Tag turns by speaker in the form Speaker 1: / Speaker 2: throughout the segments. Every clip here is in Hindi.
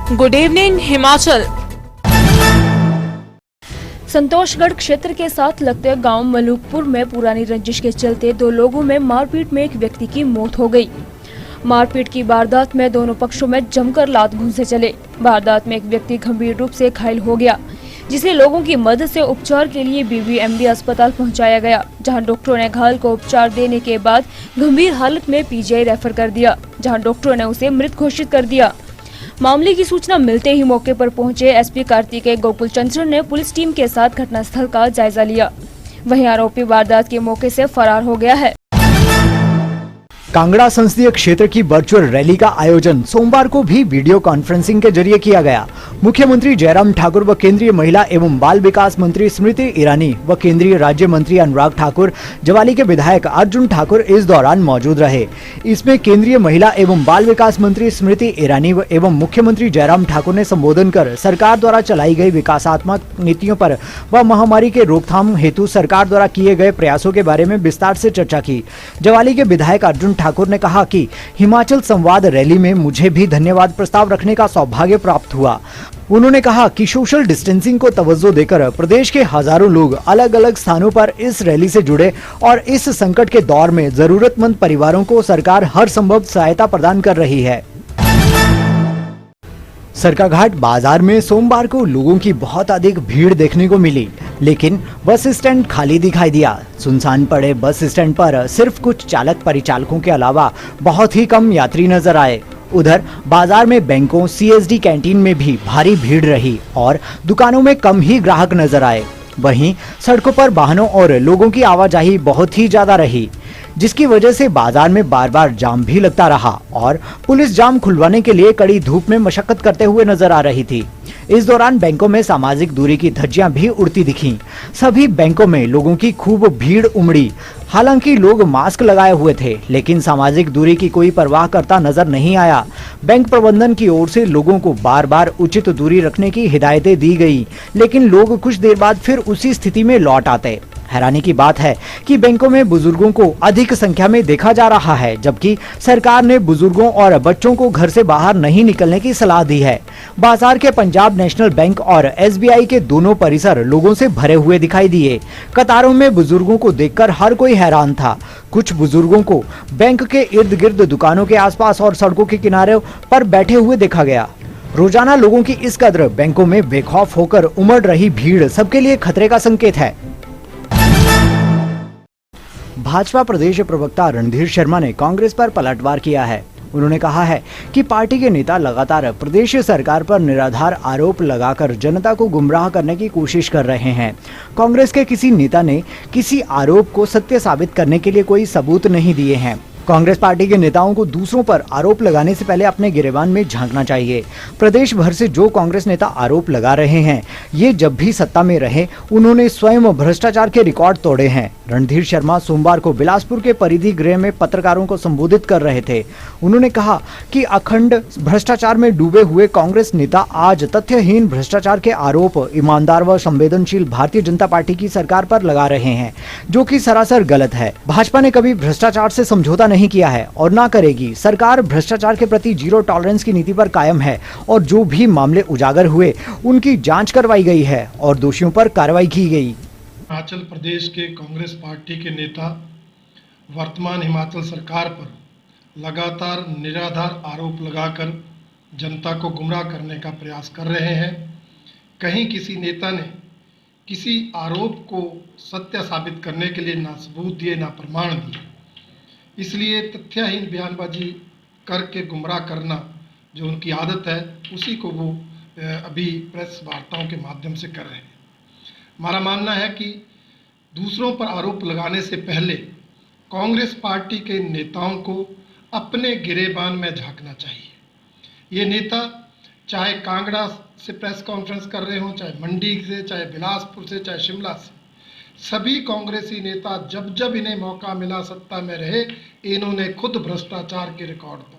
Speaker 1: Good evening Himachal.
Speaker 2: संतोषगढ़ क्षेत्र के साथ लगते गांव मलूकपुर में पुरानी रंजिश के चलते दो लोगों में मारपीट में एक व्यक्ति की मौत हो गई। मारपीट की वारदात में दोनों पक्षों में जमकर लात घूंसे चले। वारदात में एक व्यक्ति गंभीर रूप से घायल हो गया, जिसे लोगों की मदद से उपचार के लिए बीबीएमबी अस्पताल पहुंचाया गया, जहां डॉक्टरों ने घायल को उपचार देने के बाद गंभीर हालत में पीजीआई रेफर कर दिया, जहां डॉक्टरों ने उसे मृत घोषित कर दिया। मामले की सूचना मिलते ही मौके पर पहुंचे एसपी कार्तिकेय गोकुल चंद्र ने पुलिस टीम के साथ घटनास्थल का जायजा लिया। वहीं आरोपी वारदात के मौके से फरार हो गया है।
Speaker 3: कांगड़ा संसदीय क्षेत्र की वर्चुअल रैली का आयोजन सोमवार को भी वीडियो कॉन्फ्रेंसिंग के जरिए किया गया। मुख्यमंत्री जयराम ठाकुर व केंद्रीय महिला एवं बाल विकास मंत्री स्मृति ईरानी व केंद्रीय राज्य मंत्री अनुराग ठाकुर, जवाली के विधायक अर्जुन ठाकुर इस दौरान मौजूद रहे। इसमें केंद्रीय महिला एवं बाल विकास मंत्री स्मृति ईरानी एवं मुख्यमंत्री जयराम ठाकुर ने संबोधन कर सरकार द्वारा चलाई गई विकासात्मक नीतियों पर व महामारी के रोकथाम हेतु सरकार द्वारा किए गए प्रयासों के बारे में विस्तार से चर्चा की। जवाली के विधायक अर्जुन ठाकुर ने कहा कि हिमाचल संवाद रैली में मुझे भी धन्यवाद प्रस्ताव रखने का सौभाग्य प्राप्त हुआ। उन्होंने कहा कि सोशल डिस्टेंसिंग को तवज्जो देकर प्रदेश के हजारों लोग अलग अलग स्थानों पर इस रैली से जुड़े और इस संकट के दौर में जरूरतमंद परिवारों को सरकार हर संभव सहायता प्रदान कर रही है। सरकाघाट बाजार में सोमवार को लोगों की बहुत अधिक भीड़ देखने को मिली, लेकिन बस स्टैंड खाली दिखाई दिया। सुनसान पड़े बस स्टैंड पर सिर्फ कुछ चालक परिचालकों के अलावा बहुत ही कम यात्री नजर आए। उधर बाजार में बैंकों, सीएसडी कैंटीन में भी भारी भीड़ रही और दुकानों में कम ही ग्राहक नजर आए। वहीं सड़कों पर वाहनों और लोगों की आवाजाही बहुत ही ज्यादा रही, जिसकी वजह से बाजार में बार बार जाम भी लगता रहा और पुलिस जाम खुलवाने के लिए कड़ी धूप में मशक्कत करते हुए नजर आ रही थी। इस दौरान बैंकों में सामाजिक दूरी की धज्जियां भी उड़ती दिखीं। सभी बैंकों में लोगों की खूब भीड़ उमड़ी। हालांकि लोग मास्क लगाए हुए थे, लेकिन सामाजिक दूरी की कोई परवाह करता नजर नहीं आया। बैंक प्रबंधन की ओर से लोगों को बार बार उचित दूरी रखने की हिदायतें दी गई, लेकिन लोग कुछ देर बाद फिर उसी स्थिति में लौट आते। हैरानी की बात है कि बैंकों में बुजुर्गों को अधिक संख्या में देखा जा रहा है, जबकि सरकार ने बुजुर्गों और बच्चों को घर से बाहर नहीं निकलने की सलाह दी है। बाजार के पंजाब नेशनल बैंक और एसबीआई के दोनों परिसर लोगों से भरे हुए दिखाई दिए। कतारों में बुजुर्गों को देखकर हर कोई हैरान था। कुछ बुजुर्गों को बैंक के इर्द गिर्द, दुकानों के आसपास और सड़कों के किनारे पर बैठे हुए देखा गया। रोजाना लोगों की इस कदर बैंकों में बेखौफ होकर उमड़ रही भीड़ सबके लिए खतरे का संकेत है। भाजपा प्रदेश प्रवक्ता रणधीर शर्मा ने कांग्रेस पर पलटवार किया है। उन्होंने कहा है कि पार्टी के नेता लगातार प्रदेश सरकार पर निराधार आरोप लगाकर जनता को गुमराह करने की कोशिश कर रहे हैं। कांग्रेस के किसी नेता ने किसी आरोप को सत्य साबित करने के लिए कोई सबूत नहीं दिए हैं। कांग्रेस पार्टी के नेताओं को दूसरों पर आरोप लगाने से पहले अपने गिरेबान में झांकना चाहिए। प्रदेश भर से जो कांग्रेस नेता आरोप लगा रहे हैं, ये जब भी सत्ता में रहे उन्होंने स्वयं भ्रष्टाचार के रिकॉर्ड तोड़े हैं। रणधीर शर्मा सोमवार को बिलासपुर के परिधि गृह में पत्रकारों को संबोधित कर रहे थे। उन्होंने कहा कि अखंड भ्रष्टाचार में डूबे हुए कांग्रेस नेता आज तथ्यहीन भ्रष्टाचार के आरोप ईमानदार व संवेदनशील भारतीय जनता पार्टी की सरकार पर लगा रहे हैं, जो कि सरासर गलत है। भाजपा ने कभी भ्रष्टाचार से समझौता नहीं किया है और ना करेगी। सरकार भ्रष्टाचार के प्रति जीरो टॉलरेंस की नीति पर कायम है और जो भी मामले उजागर हुए उनकी जांच करवाई गई है और दोषियों पर कार्रवाई की गई।
Speaker 4: हिमाचल प्रदेश के कांग्रेस पार्टी के नेता वर्तमान हिमाचल सरकार पर लगातार निराधार आरोप लगाकर जनता को गुमराह करने का प्रयास कर रहे हैं। कहीं किसी नेता ने किसी आरोप को सत्य साबित करने के लिए ना सबूत दिए ना प्रमाण दिए, इसलिए तथ्यहीन बयानबाजी करके गुमराह करना जो उनकी आदत है, उसी को वो अभी प्रेस वार्ताओं के माध्यम से कर रहे हैं। हमारा मानना है कि दूसरों पर आरोप लगाने से पहले कांग्रेस पार्टी के नेताओं को अपने गिरेबान में झांकना चाहिए। ये नेता चाहे कांगड़ा से प्रेस कॉन्फ्रेंस कर रहे हों, चाहे मंडी से, चाहे बिलासपुर से, चाहे शिमला से, सभी कांग्रेसी नेता जब जब इन्हें मौका मिला सत्ता में रहे, इन्होंने खुद भ्रष्टाचार के रिकॉर्ड तोड़े।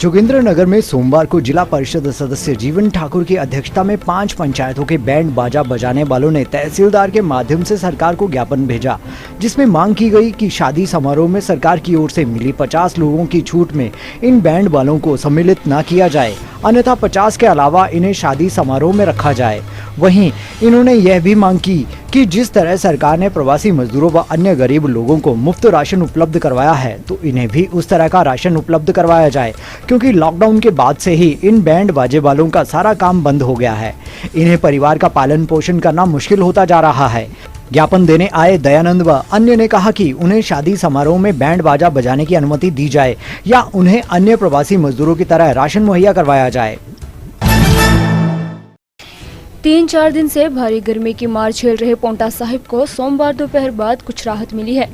Speaker 3: जोगिंद्रनगर में सोमवार को जिला परिषद सदस्य जीवन ठाकुर की अध्यक्षता में 5 पंचायतों के बैंड बाजा बजाने वालों ने तहसीलदार के माध्यम से सरकार को ज्ञापन भेजा, जिसमें मांग की गई कि शादी समारोह में सरकार की ओर से मिली 50 लोगों की छूट में इन बैंड वालों को सम्मिलित न किया जाए, अन्यथा 50 के अलावा इन्हें शादी समारोह में रखा जाए। वहीं इन्होंने यह भी मांग की कि जिस तरह सरकार ने प्रवासी मजदूरों व अन्य गरीब लोगों को मुफ्त राशन उपलब्ध करवाया है, तो इन्हें भी उस तरह का राशन उपलब्ध करवाया जाए, क्योंकि लॉकडाउन के बाद से ही इन बैंड बाजे वालों का सारा काम बंद हो गया है। इन्हें परिवार का पालन पोषण करना मुश्किल होता जा रहा है। ज्ञापन देने आए दयानंद व अन्य ने कहा कि उन्हें शादी समारोह में बैंड बाजा बजाने की अनुमति दी जाए या उन्हें अन्य प्रवासी मजदूरों की तरह राशन मुहैया करवाया जाए।
Speaker 2: 3-4 दिन से भारी गर्मी की मार झेल रहे पोंटा साहिब को सोमवार दोपहर बाद कुछ राहत मिली है।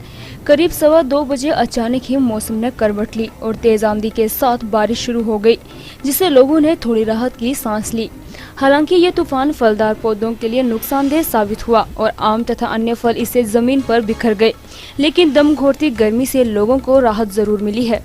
Speaker 2: करीब 2:15 बजे अचानक ही मौसम ने करवट ली और तेज आंधी के साथ बारिश शुरू हो गई, जिससे लोगों ने थोड़ी राहत की सांस ली। हालांकि ये तूफान फलदार पौधों के लिए नुकसानदेह साबित हुआ और आम तथा अन्य फल इससे जमीन पर बिखर गए, लेकिन दम घोटती गर्मी से लोगों को राहत जरूर मिली है।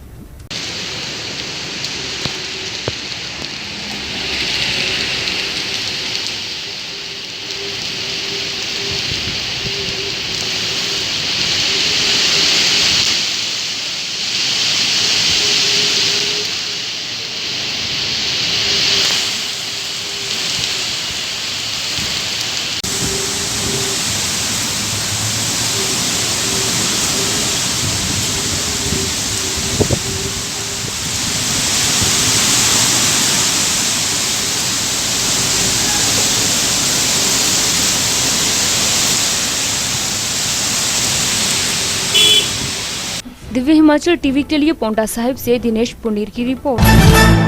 Speaker 2: दिव्य हिमाचल टीवी के लिए पोंटा साहिब से दिनेश पुनीर की रिपोर्ट।